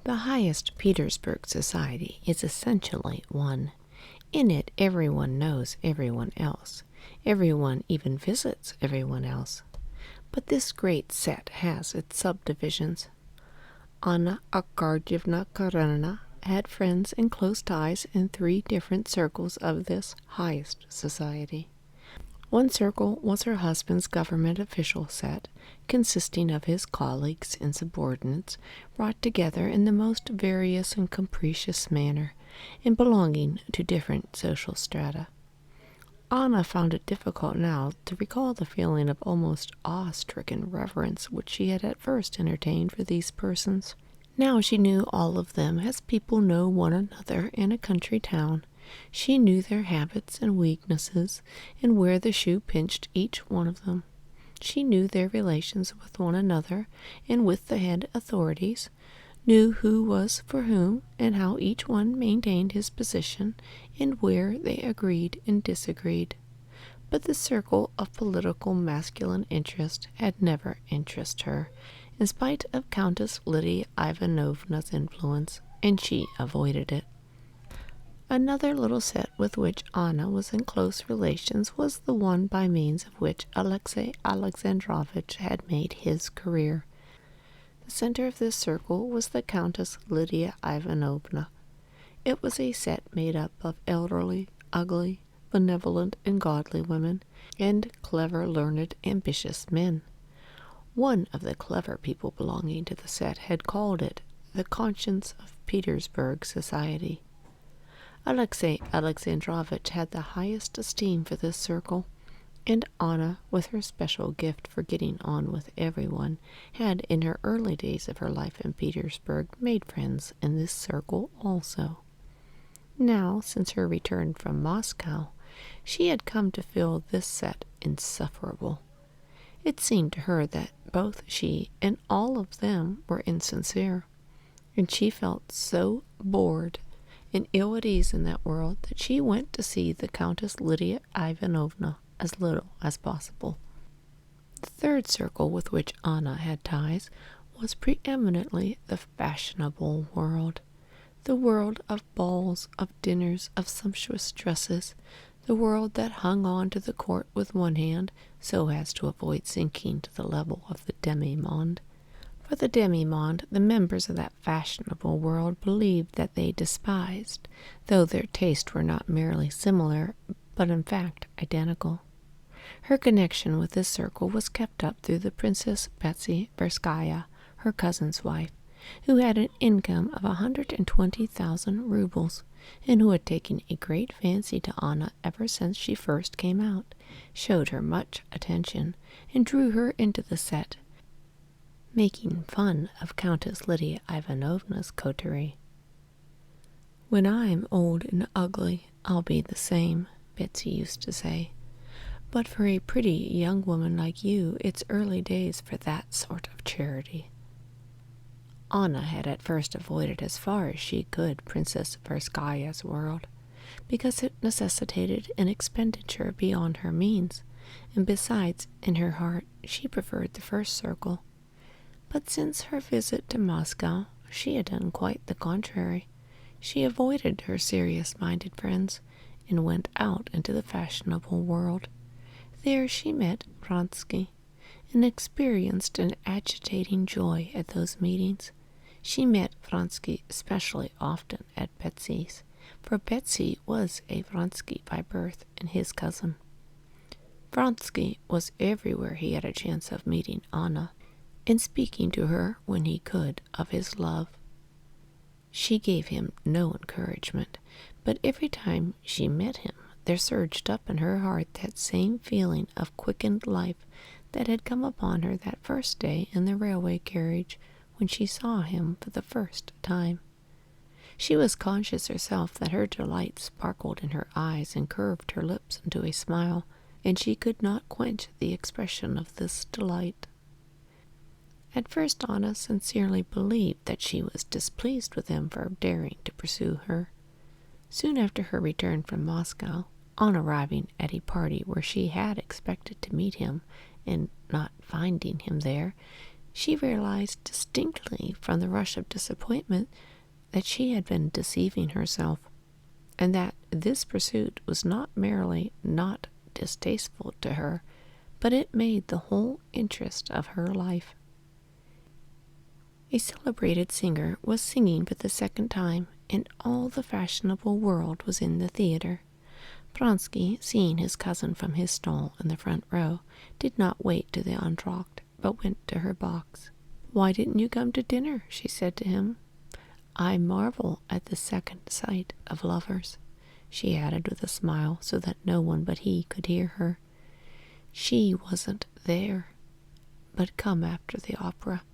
The highest Petersburg society is essentially one. In it, everyone knows everyone else. Everyone even visits everyone else. But this great set has its subdivisions. Anna Arkadyevna Karenina had friends and close ties in 3 different circles of this highest society. One circle was her husband's government official set, consisting of his colleagues and subordinates, brought together in the most various and capricious manner, and belonging to different social strata. Anna found it difficult now to recall the feeling of almost awe-stricken reverence which she had at first entertained for these persons. Now she knew all of them as people know one another in a country town. She knew their habits and weaknesses, and where the shoe pinched each one of them. She knew their relations with one another and with the head authorities, knew who was for whom, and how each one maintained his position, and where they agreed and disagreed. But the circle of political masculine interest had never interested her, in spite of Countess Lydia Ivanovna's influence, and she avoided it. Another little set with which Anna was in close relations was the one by means of which Alexey Alexandrovitch had made his career. The center of this circle was the Countess Lydia Ivanovna. It was a set made up of elderly, ugly, benevolent, and godly women, and clever, learned, ambitious men. One of the clever people belonging to the set had called it the conscience of Petersburg society. Alexey Alexandrovitch had the highest esteem for this circle, and Anna, with her special gift for getting on with everyone, had in her early days of her life in Petersburg made friends in this circle also. Now, since her return from Moscow, she had come to feel this set insufferable. It seemed to her that both she and all of them were insincere, and she felt so bored and ill at ease in that world that she went to see the Countess Lydia Ivanovna as little as possible. The third circle with which Anna had ties was preeminently the fashionable world, the world of balls, of dinners, of sumptuous dresses, the world that hung on to the court with one hand so as to avoid sinking to the level of the demi-monde. For the demi-monde, the members of that fashionable world believed that they despised, though their tastes were not merely similar, but in fact identical. Her connection with this circle was kept up through the Princess Betsy Vronsky, her cousin's wife, who had an income of 120,000 rubles, and who had taken a great fancy to Anna ever since she first came out, showed her much attention, and drew her into the set, making fun of Countess Lydia Ivanovna's coterie. "When I'm old and ugly, I'll be the same," Betsy used to say. "But for a pretty young woman like you, it's early days for that sort of charity." Anna had at first avoided as far as she could Princess Vronsky's world, because it necessitated an expenditure beyond her means, and besides, in her heart, she preferred the first circle. But since her visit to Moscow, she had done quite the contrary. She avoided her serious-minded friends, and went out into the fashionable world. There she met Vronsky, and experienced an agitating joy at those meetings. She met Vronsky especially often at Betsy's, for Betsy was a Vronsky by birth and his cousin. Vronsky was everywhere he had a chance of meeting Anna, and speaking to her, when he could, of his love. She gave him no encouragement, but every time she met him, there surged up in her heart that same feeling of quickened life that had come upon her that first day in the railway carriage when she saw him for the first time. She was conscious herself that her delight sparkled in her eyes and curved her lips into a smile, and she could not quench the expression of this delight. At first Anna sincerely believed that she was displeased with him for daring to pursue her. Soon after her return from Moscow, on arriving at a party where she had expected to meet him, and not finding him there, She realized distinctly from the rush of disappointment that she had been deceiving herself, and that this pursuit was not merely not distasteful to her, but it made the whole interest of her life. A celebrated singer was singing for the second time, and all the fashionable world was in the theater. Vronsky, seeing his cousin from his stall in the front row, did not wait to the entr'acte, but went to her box. "Why didn't you come to dinner?" she said to him. "I marvel at the second sight of lovers," she added with a smile so that no one but he could hear her. "She wasn't there, but come after the opera."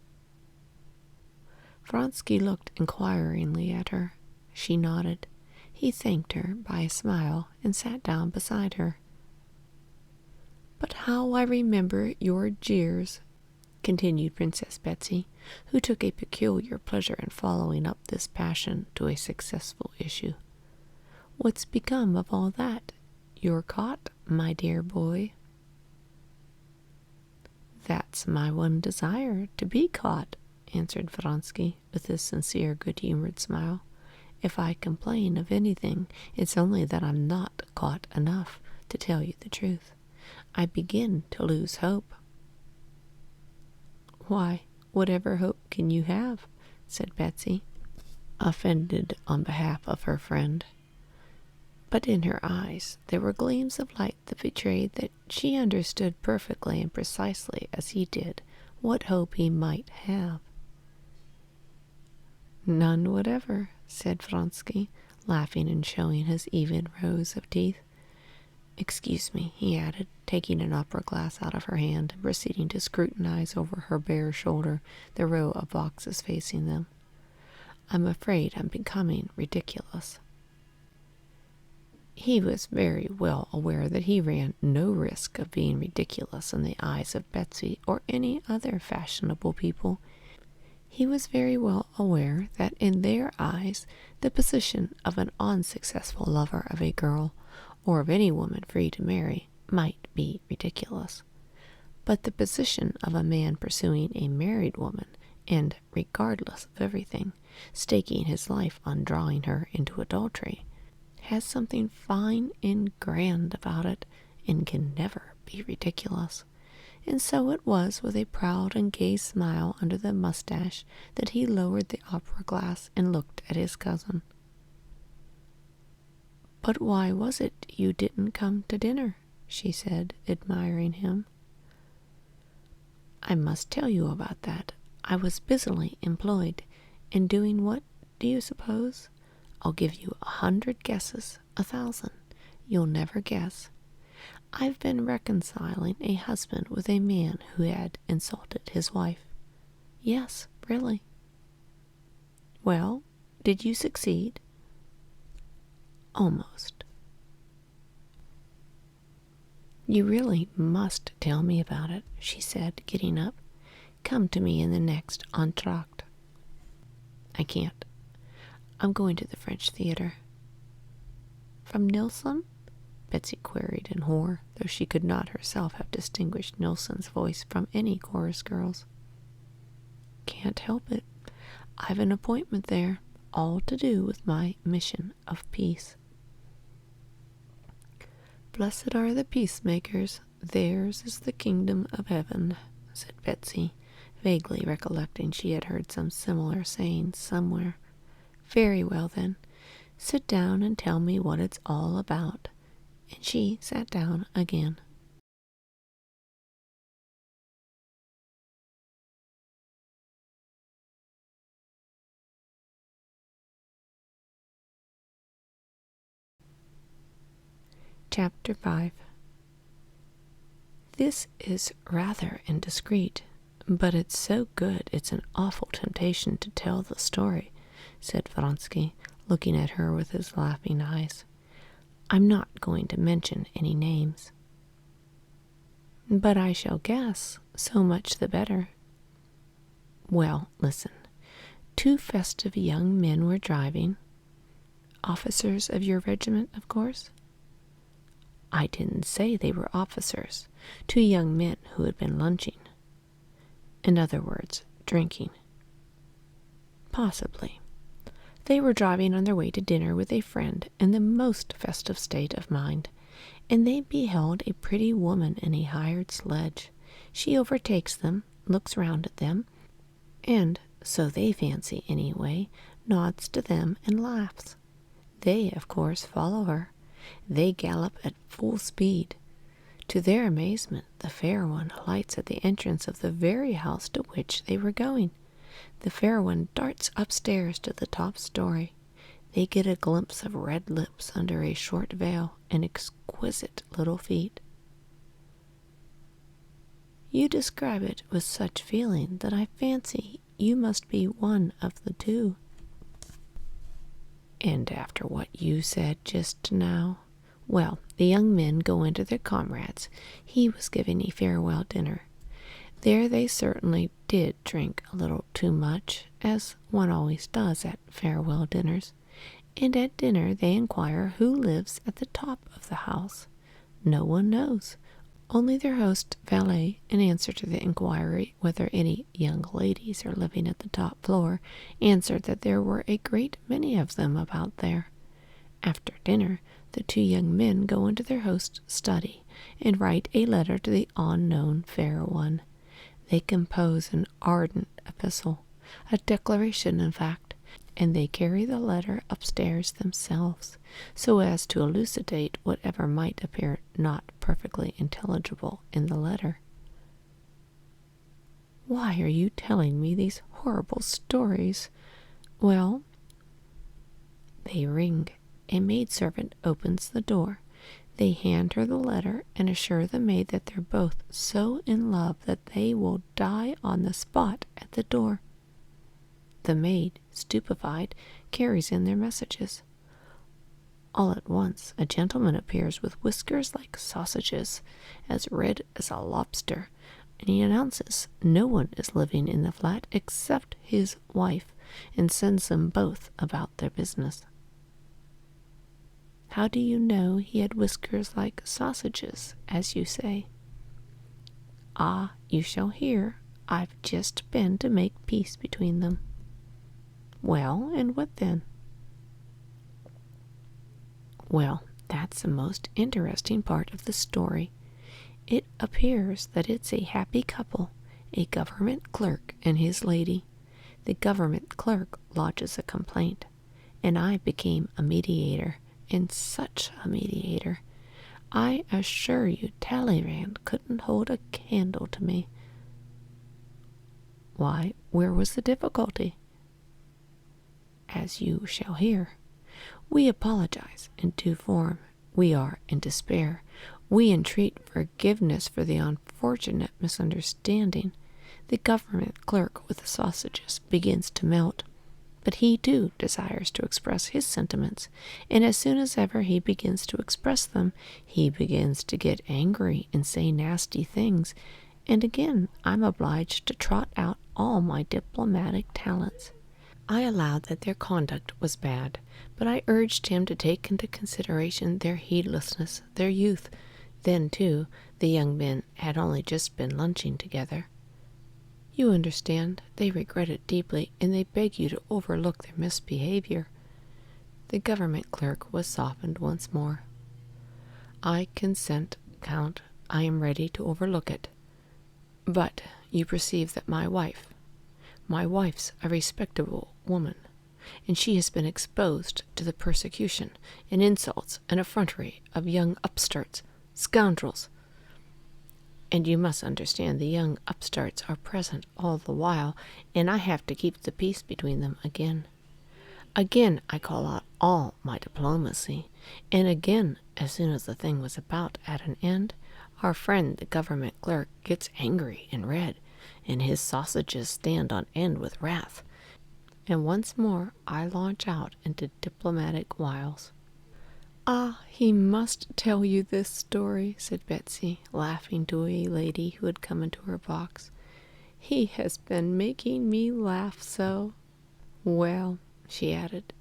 Vronsky looked inquiringly at her. She nodded. He thanked her by a smile and sat down beside her. "But how I remember your jeers," continued Princess Betsy, who took a peculiar pleasure in following up this passion to a successful issue. "What's become of all that? You're caught, my dear boy." "That's my one desire, to be caught," answered Vronsky with his sincere good-humored smile. "If I complain of anything, it's only that I'm not caught enough, to tell you the truth. I begin to lose hope." "Why, whatever hope can you have?" said Betsy, offended on behalf of her friend. But in her eyes there were gleams of light that betrayed that she understood perfectly and precisely as he did what hope he might have. "None whatever," said Vronsky, laughing and showing his even rows of teeth. "Excuse me," he added, taking an opera glass out of her hand and proceeding to scrutinize over her bare shoulder the row of boxes facing them. "I'm afraid I'm becoming ridiculous." He was very well aware that he ran no risk of being ridiculous in the eyes of Betsy or any other fashionable people. He was very well aware that in their eyes the position of an unsuccessful lover of a girl, or of any woman free to marry, might be ridiculous. But the position of a man pursuing a married woman, and, regardless of everything, staking his life on drawing her into adultery, has something fine and grand about it, and can never be ridiculous. And so it was with a proud and gay smile under the mustache that he lowered the opera glass and looked at his cousin. "But why was it you didn't come to dinner?" she said, admiring him. "I must tell you about that. I was busily employed. In doing what, do you suppose? I'll give you 100 guesses, 1,000. You'll never guess. I've been reconciling a husband with a man who had insulted his wife. Yes, really." "Well, did you succeed?" "Almost." "You really must tell me about it," she said, getting up. "Come to me in the next entr'acte." "I can't. I'm going to the French theater." "From Nilsson?" Betsy queried in horror, though she could not herself have distinguished Nilsson's voice from any chorus girl's. "Can't help it. I've an appointment there, all to do with my mission of peace." "Blessed are the peacemakers, theirs is the kingdom of heaven," said Betsy, vaguely recollecting she had heard some similar saying somewhere. "Very well, then. Sit down and tell me what it's all about." And she sat down again. Chapter 5. "This is rather indiscreet, but it's so good it's an awful temptation to tell the story," said Vronsky, looking at her with his laughing eyes. "I'm not going to mention any names." "But I shall guess, so much the better." "Well, listen. 2 festive young men were driving. Officers of your regiment, of course?" "I didn't say they were officers. 2 young men who had been lunching." In other words, drinking. Possibly. They were driving on their way to dinner with a friend in the most festive state of mind, and they beheld a pretty woman in a hired sledge. She overtakes them, looks round at them, and, so they fancy anyway, nods to them and laughs. They, of course, follow her. They gallop at full speed. To their amazement, the fair one alights at the entrance of the very house to which they were going. The fair one darts upstairs to the top story. They get a glimpse of red lips under a short veil and exquisite little feet. You describe it with such feeling that I fancy you must be one of the two. And after what you said just now, well, the young men go into their comrade's. He was giving a farewell dinner. There they certainly did drink a little too much, as one always does at farewell dinners. And at dinner they inquire who lives at the top of the house. No one knows. Only their host, valet, in answer to the inquiry whether any young ladies are living at the top floor, answered that there were a great many of them about there. After dinner, the two young men go into their host's study and write a letter to the unknown fair one. They compose an ardent epistle, a declaration in fact, and they carry the letter upstairs themselves, so as to elucidate whatever might appear not perfectly intelligible in the letter. Why are you telling me these horrible stories? Well, they ring. A maidservant opens the door. They hand her the letter and assure the maid that they're both so in love that they will die on the spot at the door. The maid, stupefied, carries in their messages. All at once, a gentleman appears with whiskers like sausages, as red as a lobster, and he announces no one is living in the flat except his wife, and sends them both about their business. How do you know he had whiskers like sausages, as you say? Ah, you shall hear. I've just been to make peace between them. Well, and what then? Well, that's the most interesting part of the story. It appears that it's a happy couple, a government clerk and his lady. The government clerk lodges a complaint, and I became a mediator, and such a mediator. I assure you Talleyrand couldn't hold a candle to me. Why, where was the difficulty? As you shall hear. We apologize in due form. We are in despair. We entreat forgiveness for the unfortunate misunderstanding. The government clerk with the sausages begins to melt, but he too desires to express his sentiments, and as soon as ever he begins to express them, he begins to get angry and say nasty things, and again I'm obliged to trot out all my diplomatic talents. I allowed that their conduct was bad, but I urged him to take into consideration their heedlessness, their youth. Then, too, the young men had only just been lunching together. You understand, they regret it deeply, and they beg you to overlook their misbehavior. The government clerk was softened once more. I consent, Count. I am ready to overlook it. But you perceive that my wife's a respectable woman, and she has been exposed to the persecution and insults and effrontery of young upstarts, scoundrels. And you must understand the young upstarts are present all the while, and I have to keep the peace between them again. Again I call out all my diplomacy, and again, as soon as the thing was about at an end, our friend the government clerk gets angry and red, and his sausages stand on end with wrath, and once more I launch out into diplomatic wiles. Ah, he must tell you this story, said Betsy, laughing to a lady who had come into her box. He has been making me laugh so. Well, she added,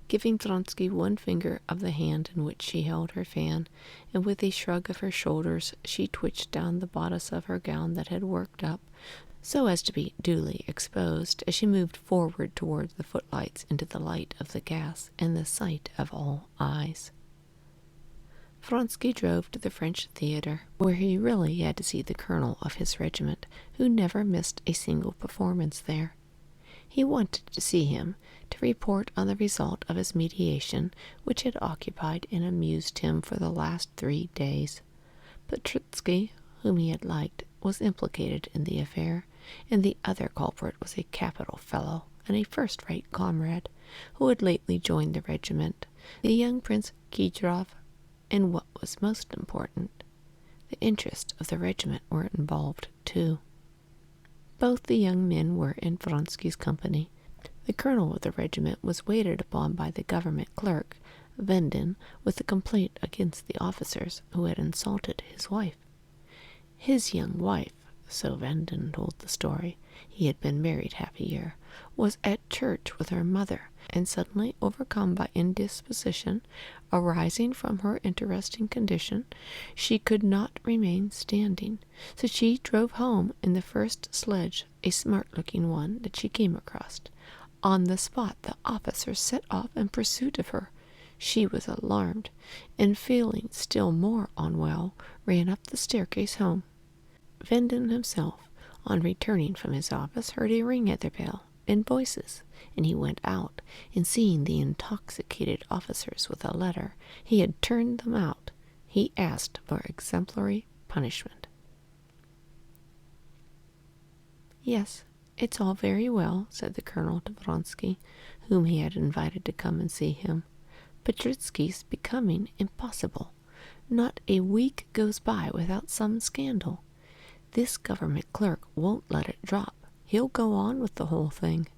giving Vronsky one finger of the hand in which she held her fan, and with a shrug of her shoulders she twitched down the bodice of her gown that had worked up, so as to be duly exposed, as she moved forward towards the footlights into the light of the gas and the sight of all eyes. Vronsky drove to the French theater, where he really had to see the colonel of his regiment, who never missed a single performance there. He wanted to see him, to report on the result of his mediation, which had occupied and amused him for the last 3 days. But Vronsky, whom he had liked, was implicated in the affair, and the other culprit was a capital fellow and a first-rate comrade, who had lately joined the regiment, the young Prince Khidrov, and what was most important, the interests of the regiment were involved too. Both the young men were in Vronsky's company. The colonel of the regiment was waited upon by the government clerk, Vendin, with a complaint against the officers who had insulted his wife. His young wife, so Vendin told the story, he had been married half a year, was at church with her mother, and suddenly overcome by indisposition arising from her interesting condition, she could not remain standing, so she drove home in the first sledge, a smart-looking one that she came across. On the spot the officers set off in pursuit of her. She was alarmed, and feeling still more unwell, ran up the staircase home. Vendin himself, on returning from his office, heard a ring at the bell and voices, and he went out, and seeing the intoxicated officers with a letter, he had turned them out. He asked for exemplary punishment. "Yes, it's all very well," said the colonel to Vronsky, whom he had invited to come and see him. "But Vronsky's becoming impossible. Not a week goes by without some scandal. This government clerk won't let it drop. He'll go on with the whole thing."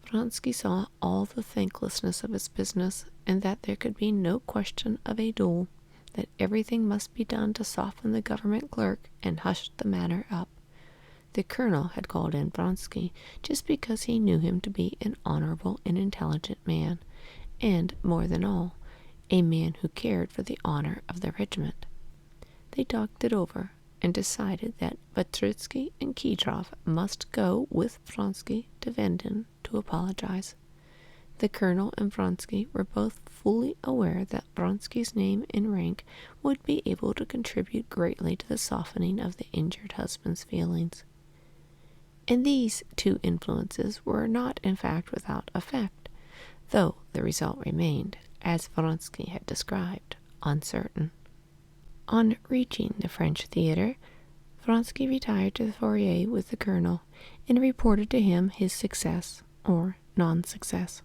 Vronsky saw all the thanklessness of his business, and that there could be no question of a duel, that everything must be done to soften the government clerk and hush the matter up. The colonel had called in Vronsky just because he knew him to be an honorable and intelligent man, and, more than all, a man who cared for the honor of the regiment. They talked it over, and decided that Vronsky and Khidrov must go with Vronsky to Vendin to apologize. The colonel and Vronsky were both fully aware that Vronsky's name and rank would be able to contribute greatly to the softening of the injured husband's feelings. And these two influences were not in fact without effect, though the result remained, as Vronsky had described, uncertain. On reaching the French theater, Vronsky retired to the foyer with the colonel, and reported to him his success or non-success.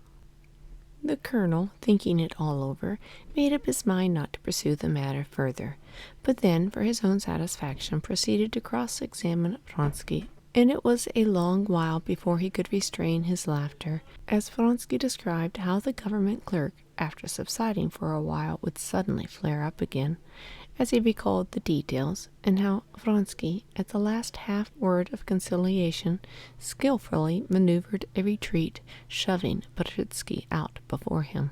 The colonel, thinking it all over, made up his mind not to pursue the matter further, but then, for his own satisfaction, proceeded to cross-examine Vronsky, and it was a long while before he could restrain his laughter, as Vronsky described how the government clerk, after subsiding for a while, would suddenly flare up again, as he recalled the details, and how Vronsky, at the last half-word of conciliation, skillfully maneuvered a retreat, shoving Vronsky out before him.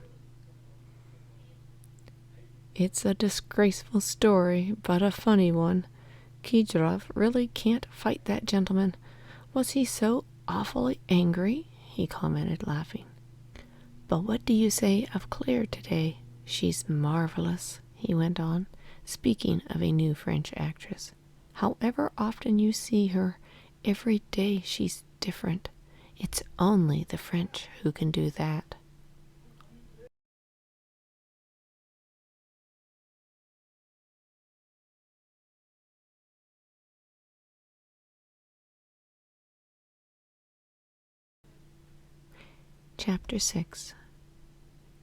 "It's a disgraceful story, but a funny one. Khidrov really can't fight that gentleman. Was he so awfully angry?" he commented, laughing. "But what do you say of Claire today? She's marvelous," he went on, speaking of a new French actress. "However often you see her, every day she's different. It's only the French who can do that." Chapter 6.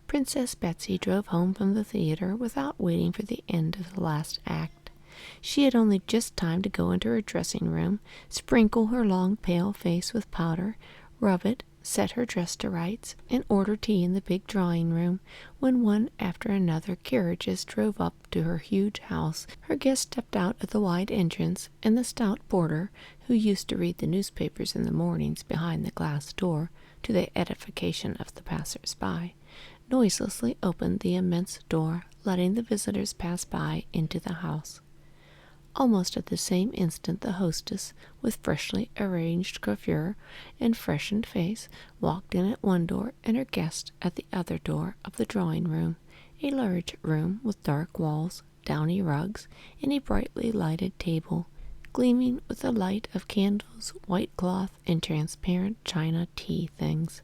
Princess Betsy drove home from the theater without waiting for the end of the last act. She had only just time to go into her dressing-room, sprinkle her long pale face with powder, rub it, set her dress to rights, and order tea in the big drawing-room, when one after another carriages drove up to her huge house. Her guest stepped out at the wide entrance, and the stout porter, who used to read the newspapers in the mornings behind the glass door, to the edification of the passers-by, noiselessly opened the immense door, letting the visitors pass by into the house. Almost at the same instant the hostess, with freshly arranged coiffure and freshened face, walked in at one door, and her guest at the other door of the drawing-room, a large room with dark walls, downy rugs, and a brightly lighted table, gleaming with the light of candles, white cloth, and transparent china tea things.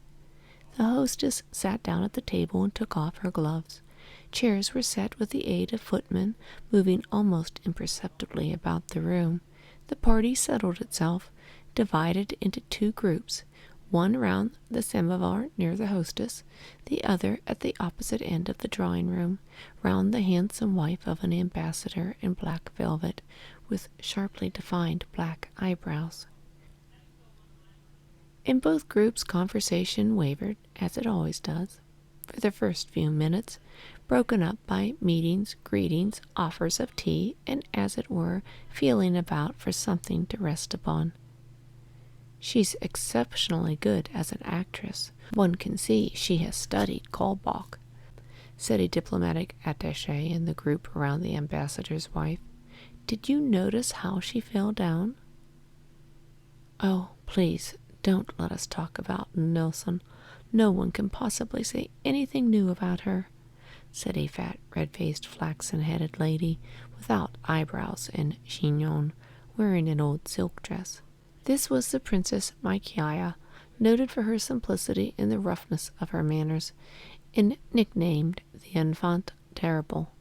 The hostess sat down at the table and took off her gloves. Chairs were set with the aid of footmen, moving almost imperceptibly about the room. The party settled itself, divided into two groups, one round the samovar near the hostess, the other at the opposite end of the drawing-room, round the handsome wife of an ambassador in black velvet, with sharply defined black eyebrows. In both groups conversation wavered, as it always does, for the first few minutes, broken up by meetings, greetings, offers of tea, and, as it were, feeling about for something to rest upon. "She's exceptionally good as an actress. One can see she has studied Kaulbach," said a diplomatic attaché in the group around the ambassador's wife. "Did you notice how she fell down?" "Oh, please, don't let us talk about Nilsson. No one can possibly say anything new about her," said a fat, red-faced, flaxen-headed lady, without eyebrows and chignon, wearing an old silk dress. This was the Princess Mykiaya, noted for her simplicity and the roughness of her manners, and nicknamed the Enfant Terrible.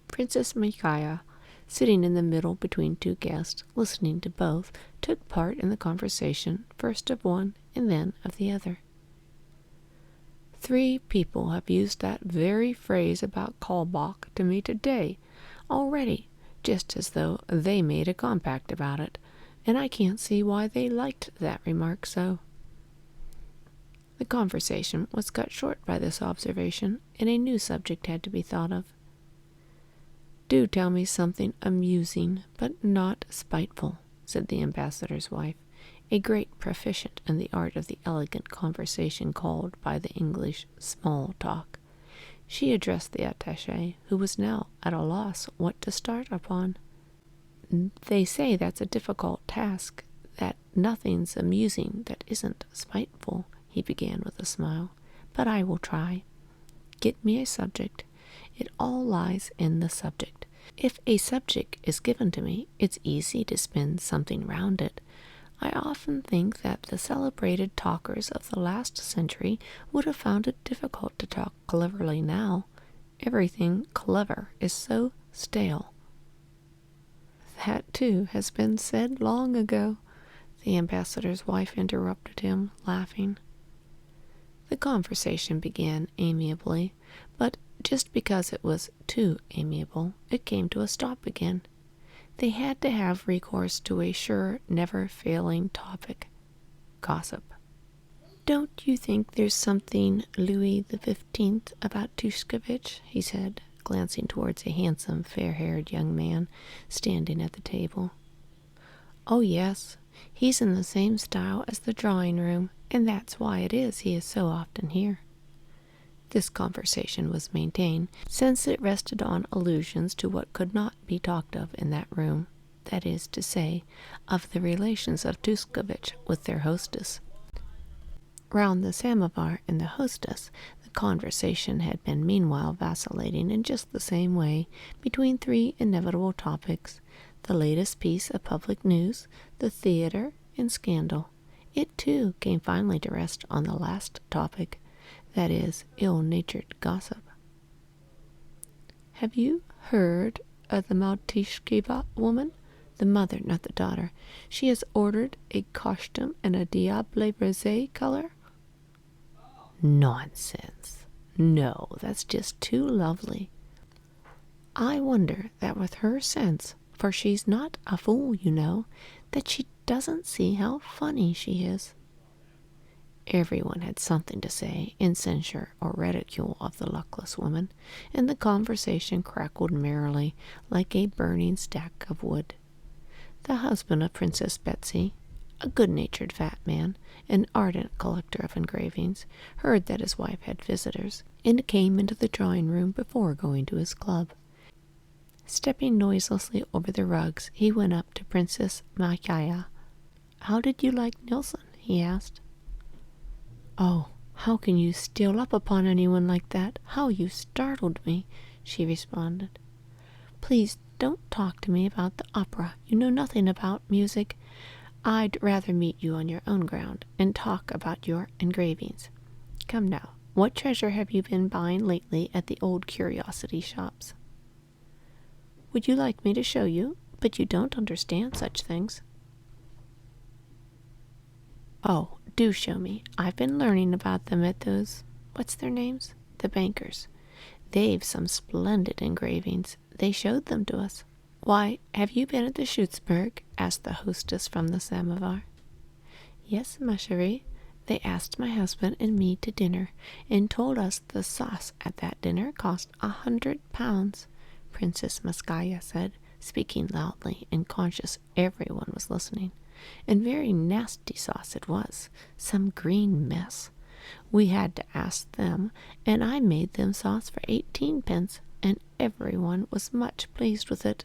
Princess Mykiaya, sitting in the middle between two guests, listening to both, took part in the conversation, first of one and then of the other. "3 people have used that very phrase about Kaulbach to me today already, just as though they made a compact about it, and I can't see why they liked that remark so." The conversation was cut short by this observation, and a new subject had to be thought of. "Do tell me something amusing, but not spiteful," said the ambassador's wife, a great proficient in the art of the elegant conversation called by the English small talk. She addressed the attaché, who was now at a loss what to start upon. "They say that's a difficult task, that nothing's amusing that isn't spiteful," he began with a smile, "but I will try. Get me a subject. It all lies in the subject. If a subject is given to me, it's easy to spin something round it. I often think that the celebrated talkers of the last century would have found it difficult to talk cleverly now. Everything clever is so stale." "That, too, has been said long ago," the ambassador's wife interrupted him, laughing. The conversation began amiably, but just because it was too amiable, it came to a stop again. They had to have recourse to a sure, never-failing topic: gossip. "Don't you think there's something Louis XV about Tushkevich?" he said, glancing towards a handsome, fair-haired young man standing at the table. "Oh, yes. He's in the same style as the drawing-room, and that's why it is he is so often here." This conversation was maintained, since it rested on allusions to what could not be talked of in that room, that is to say, of the relations of Tushkevich with their hostess. Round the samovar and the hostess, the conversation had been meanwhile vacillating in just the same way between 3 inevitable topics: the latest piece of public news, the theater, and scandal. It, too, came finally to rest on the last topic, that is, ill-natured gossip. "Have you heard of the Maltishkiva woman? The mother, not the daughter. She has ordered a costume in a diable rosé color." "Nonsense. No, that's just too lovely." "I wonder that with her sense, for she's not a fool, you know, that she doesn't see how funny she is." Everyone had something to say in censure or ridicule of the luckless woman, and the conversation crackled merrily like a burning stack of wood. The husband of Princess Betsy, a good-natured fat man, an ardent collector of engravings, heard that his wife had visitors, and came into the drawing-room before going to his club. Stepping noiselessly over the rugs, he went up to Princess Micaiah. "How did you like Nilsson?" he asked. "Oh, how can you steal up upon anyone like that? How you startled me," she responded. "Please don't talk to me about the opera. You know nothing about music. I'd rather meet you on your own ground and talk about your engravings. Come now, what treasure have you been buying lately at the old curiosity shops?" "Would you like me to show you? But you don't understand such things." "Oh, do show me. I've been learning about them at those, what's their names? The bankers. They've some splendid engravings. They showed them to us." "Why, have you been at the Schützburg?" asked the hostess from the samovar. "Yes, ma chérie. They asked my husband and me to dinner, and told us the sauce at that dinner cost 100 pounds, Princess Moscaya said, speaking loudly and conscious everyone was listening. And very nasty sauce it was, some green mess. We had to ask them, and I made them sauce for 18 pence, and everyone was much pleased with it.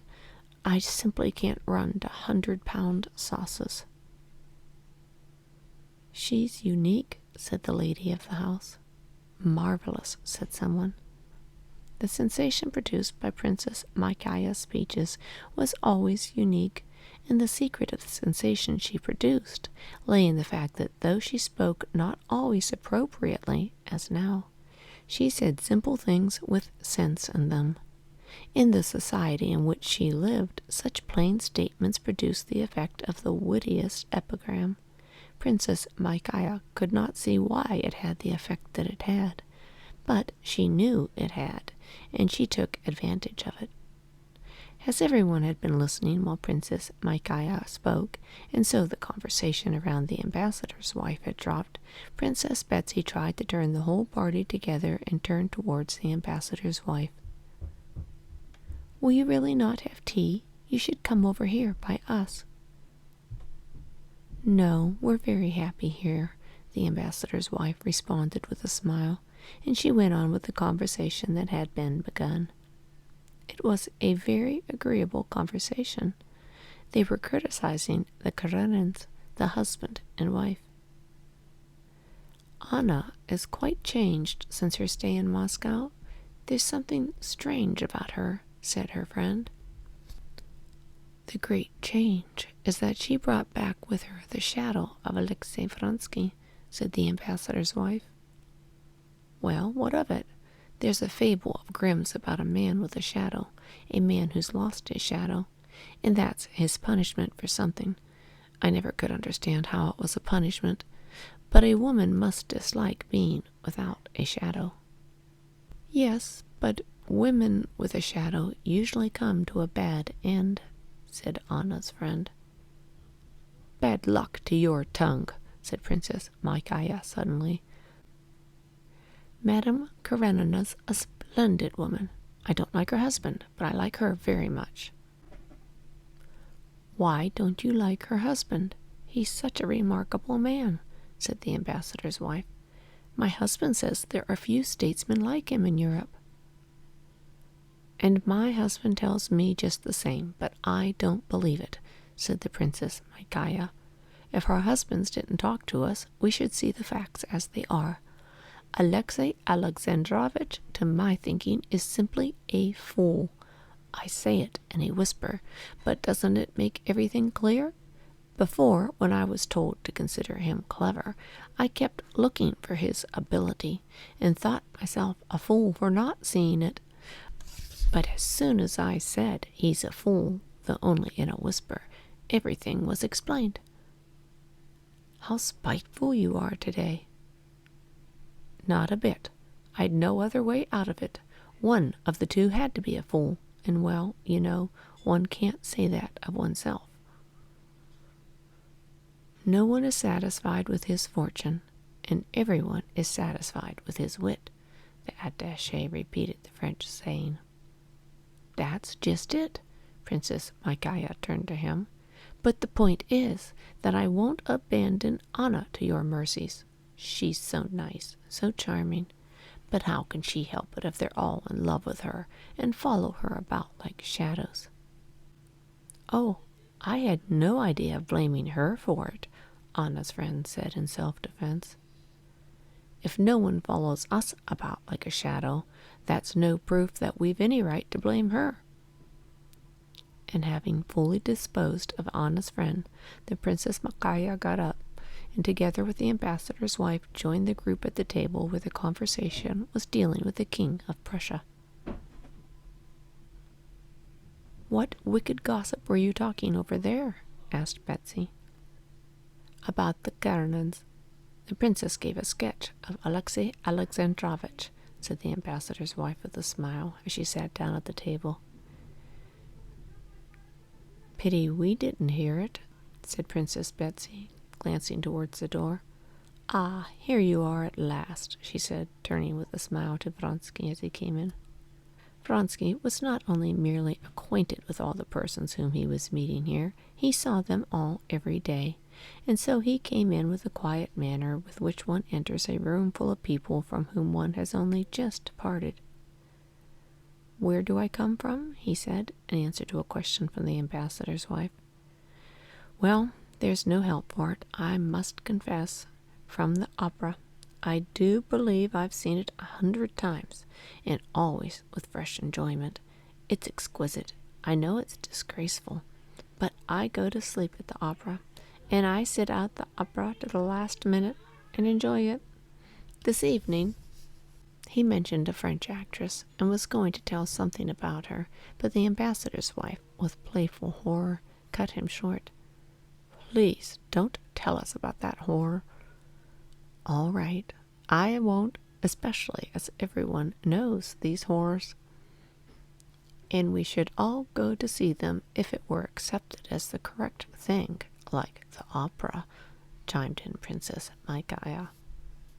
I simply can't run to 100-pound sauces." "She's unique," said the lady of the house. "Marvelous," said someone. The sensation produced by Princess Micaiah's speeches was always unique, and the secret of the sensation she produced lay in the fact that though she spoke not always appropriately, as now, she said simple things with sense in them. In the society in which she lived, such plain statements produced the effect of the wittiest epigram. Princess Micaiah could not see why it had the effect that it had, but she knew it had, and she took advantage of it. As everyone had been listening while Princess Micaiah spoke, and so the conversation around the ambassador's wife had dropped, Princess Betsy tried to turn the whole party together and turned towards the ambassador's wife. "Will you really not have tea? You should come over here by us." "No, we're very happy here," the ambassador's wife responded with a smile, and she went on with the conversation that had been begun. It was a very agreeable conversation. They were criticizing the Karenins, the husband and wife. "Anna is quite changed since her stay in Moscow. There's something strange about her," said her friend. "The great change is that she brought back with her the shadow of Alexei Vronsky," said the ambassador's wife. "Well, what of it? There's a fable of Grimm's about a man with a shadow, a man who's lost his shadow, and that's his punishment for something. I never could understand how it was a punishment, but a woman must dislike being without a shadow." "Yes, but women with a shadow usually come to a bad end," said Anna's friend. "Bad luck to your tongue," said Princess Micaiah suddenly. "Madame Karenina's a splendid woman. I don't like her husband, but I like her very much." "Why don't you like her husband? He's such a remarkable man," said the ambassador's wife. "My husband says there are few statesmen like him in Europe." "And my husband tells me just the same, but I don't believe it," said the Princess Micaiah. "If our husbands didn't talk to us, we should see the facts as they are. Alexei Alexandrovitch, to my thinking, is simply a fool. I say it in a whisper, but doesn't it make everything clear? Before, when I was told to consider him clever, I kept looking for his ability, and thought myself a fool for not seeing it. But as soon as I said he's a fool, though only in a whisper, everything was explained." "How spiteful you are today." "Not a bit. I'd no other way out of it. One of the two had to be a fool, and well, you know, one can't say that of oneself." "No one is satisfied with his fortune, and everyone is satisfied with his wit," the attaché repeated the French saying. "That's just it." Princess Micaiah turned to him. But the point is that I won't abandon Anna to your mercies. She's so nice, so charming. But how can she help it if they're all in love with her and follow her about like shadows? Oh, I had no idea of blaming her for it, Anna's friend said in self-defense. If no one follows us about like a shadow, that's no proof that we've any right to blame her. And having fully disposed of Anna's friend, the Princess Makaya got up, and together with the ambassador's wife joined the group at the table where the conversation was dealing with the King of Prussia. "What wicked gossip were you talking over there?" asked Betsy. "About the Karenins." The princess gave a sketch of Alexei Alexandrovitch, said the ambassador's wife with a smile as she sat down at the table. "Pity we didn't hear it," said Princess Betsy, glancing towards the door. "Ah, here you are at last," she said, turning with a smile to Vronsky as he came in. Vronsky was not only merely acquainted with all the persons whom he was meeting here, he saw them all every day, and so he came in with the quiet manner with which one enters a room full of people from whom one has only just parted. "Where do I come from?" he said, in answer to a question from the ambassador's wife. "Well, there's no help for it, I must confess. From the opera. I do believe I've seen it 100 times, and always with fresh enjoyment. It's exquisite. I know it's disgraceful, but I go to sleep at the opera, and I sit out the opera to the last minute and enjoy it. This evening," he mentioned a French actress, and was going to tell something about her, but the ambassador's wife, with playful horror, cut him short. "Please don't tell us about that horror." "All right, I won't, especially as everyone knows these horrors." "And we should all go to see them if it were accepted as the correct thing, like the opera," chimed in Princess Makaya.